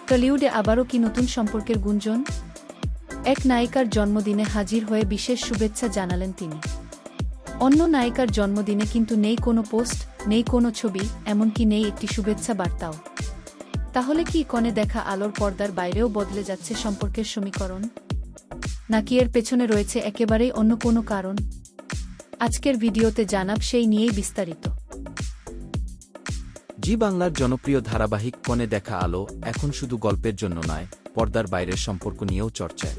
টলিউডে আবারও কি নতুন সম্পর্কের গুঞ্জন? এক নায়িকার জন্মদিনে হাজির হয়ে বিশেষ শুভেচ্ছা জানালেন তিনি। অন্য নায়িকার জন্মদিনে কিন্তু নেই কোনো পোস্ট, নেই কোনো ছবি, এমনকি নেই একটি শুভেচ্ছা বার্তাও। তাহলে কি কনে দেখা আলোর পর্দার বাইরেও বদলে যাচ্ছে সম্পর্কের সমীকরণ? নাকি এর পেছনে রয়েছে একেবারেই অন্য কোনো কারণ? আজকের ভিডিওতে জানাব সেই নিয়েই বিস্তারিত। জি বাংলার জনপ্রিয় ধারাবাহিক কনে দেখা আলো এখন শুধু গল্পের জন্য নয়, পর্দার বাইরের সম্পর্ক নিয়েও চর্চায়।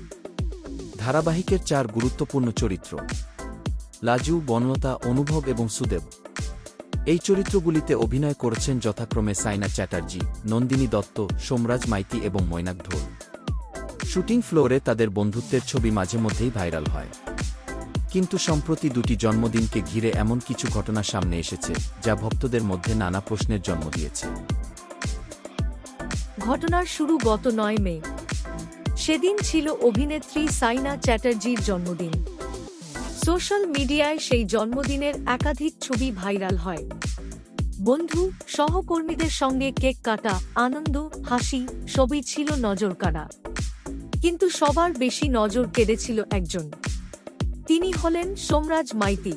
ধারাবাহিকের 4 গুরুত্বপূর্ণ চরিত্র লাজু, বনলতা, অনুভব এবং সুদেব। এই চরিত্রগুলিতে অভিনয় করেছেন যথাক্রমে সাইনা চ্যাটার্জি, নন্দিনী দত্ত, সোমরাজ মাইতি এবং মৈনাক ঢোল। শুটিং ফ্লোরে তাদের বন্ধুত্বের ছবি মাঝে মধ্যেই ভাইরাল হয়। কিন্তু সম্প্রতি দুটি জন্মদিনকে ঘিরে এমন কিছু ঘটনা সামনে এসেছে যা ভক্তদের মধ্যে নানা প্রশ্নের জন্ম দিয়েছে। ঘটনার শুরু গত 9 মে। সেদিন ছিল অভিনেত্রী সাইনা চ্যাটার্জির জন্মদিন। সোশ্যাল মিডিয়ায় সেই জন্মদিনের একাধিক ছবি ভাইরাল হয়। বন্ধু, সহকর্মীদের সঙ্গে কেক কাটা, আনন্দ, হাসি সবই ছিল নজরকাড়া। কিন্তু সবার বেশি নজর কেড়েছিল একজন। তিনি হলেন সোমরাজ মাইতি।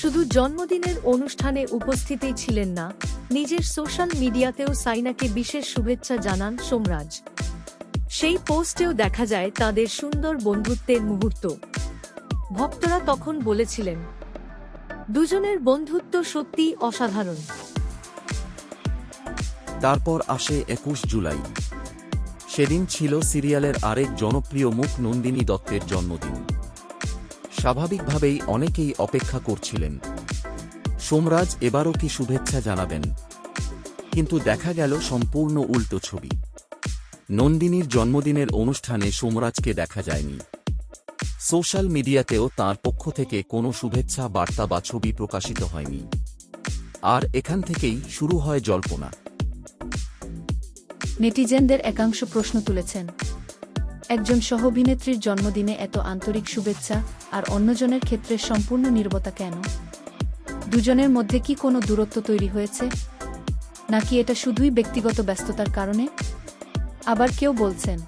শুধু জন্মদিনের অনুষ্ঠানে উপস্থিতই ছিলেন না, নিজের সোশ্যাল মিডিয়াতেও সাইনাকে বিশেষ শুভেচ্ছা জানান সোমরাজ। সেই পোস্টেও দেখা যায় তাদের সুন্দর বন্ধুত্বের মুহূর্ত। ভক্তরা তখন বলেছিলেন, দুজনের বন্ধুত্ব সত্যিই অসাধারণ। তারপর আসে 21 জুলাই। সেদিন ছিল সিরিয়ালের আরেক জনপ্রিয় মুখ নন্দিনী দত্তের জন্মদিন। স্বাভাবিকভাবেই অনেকেই অপেক্ষা করছিলেন সোমরাজ এবারও কি শুভেচ্ছা জানাবেন। কিন্তু দেখা গেল সম্পূর্ণ উল্টো ছবি। নন্দিনীর জন্মদিনের অনুষ্ঠানে সোমরাজকে দেখা যায়নি। সোশ্যাল মিডিয়াতেও তাঁর পক্ষ থেকে কোনো শুভেচ্ছা বার্তা বা ছবি প্রকাশিত হয়নি। আর এখান থেকেই শুরু হয় জল্পনা। নেটিজেনদের একাংশ প্রশ্ন তুলেছেন, একজন সহ-অভিনেত্রীর জন্মদিনে এত আন্তরিক শুভেচ্ছা আর অন্যজনের ক্ষেত্রে সম্পূর্ণ নীরবতা কেন? দুজনের মধ্যে কি কোনো দূরত্ব তৈরি হয়েছে, নাকি এটা শুধুই ব্যক্তিগত ব্যস্ততার কারণে? আবার কেউ বলছেন,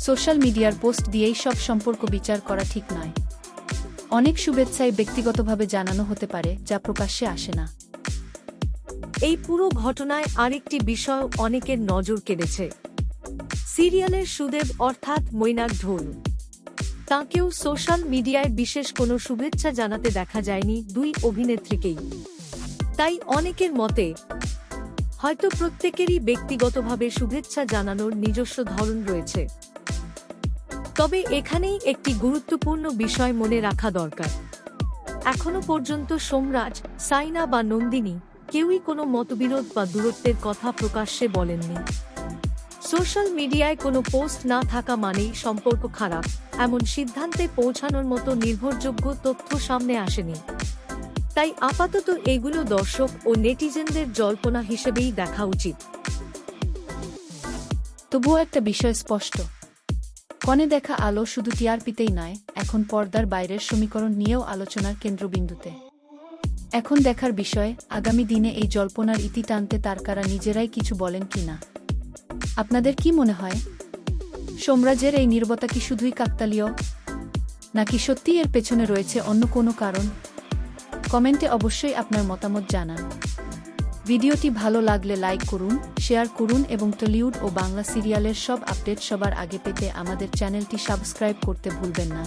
সোশ্যাল মিডিয়ার পোস্ট দিয়েই সব সম্পর্ক বিচার করা ঠিক নয়। অনেক শুভেচ্ছাই ব্যক্তিগতভাবে জানানো হতে পারে, যা প্রকাশ্যে আসে না। এই পুরো ঘটনায় আরেকটি বিষয় অনেকের নজর কেড়েছে। সিরিয়ালের সুদেব অর্থাৎ মৈনাক ঢোল। তাঁকেও সোশ্যাল মিডিয়ায় বিশেষ কোনো শুভেচ্ছা জানাতে দেখা যায়নি দুই অভিনেত্রীকেই। তাই অনেকের মতে হয়তো প্রত্যেকেরই ব্যক্তিগতভাবে শুভেচ্ছা জানানোর নিজস্ব ধরন রয়েছে। তবে এখানেই একটি গুরুত্বপূর্ণ বিষয় মনে রাখা দরকার। এখনো পর্যন্ত সোমরাজ, সাইনা বা নন্দিনী কেউই কোনো মতবিরোধ বা দূরত্বের কথা প্রকাশ্যে বলেননি। সোশ্যাল মিডিয়ায় কোনো পোস্ট না থাকা মানেই সম্পর্ক খারাপ, এমন সিদ্ধান্তে পৌঁছানোর মতো নির্ভরযোগ্য তথ্য সামনে আসেনি। তাই আপাতত এগুলো দর্শক ও নেটিজেনদের জল্পনা হিসেবেই দেখা উচিত। তবুও একটা বিষয় স্পষ্ট, কনে দেখা আলো শুধু টিআরপিতেই নয়, এখন পর্দার বাইরের সমীকরণ নিয়েও আলোচনার কেন্দ্রবিন্দুতে। এখন দেখার বিষয়, আগামী দিনে এই জল্পনার ইতি টানতে তারকারা নিজেরাই কিছু বলেন কিনা। আপনাদের কি মনে হয়, সোমরাজের এই নীরবতা কি শুধুই কাকতালীয়, নাকি সত্যিই এর পেছনে রয়েছে অন্য কোনো কারণ? কমেন্টে অবশ্যই আপনার মতামত জানান। ভিডিওটি ভালো লাগলে লাইক করুন, শেয়ার করুন এবং টলিউড ও বাংলা সিরিয়ালের সব আপডেট সবার আগে পেতে আমাদের চ্যানেলটি সাবস্ক্রাইব করতে ভুলবেন না।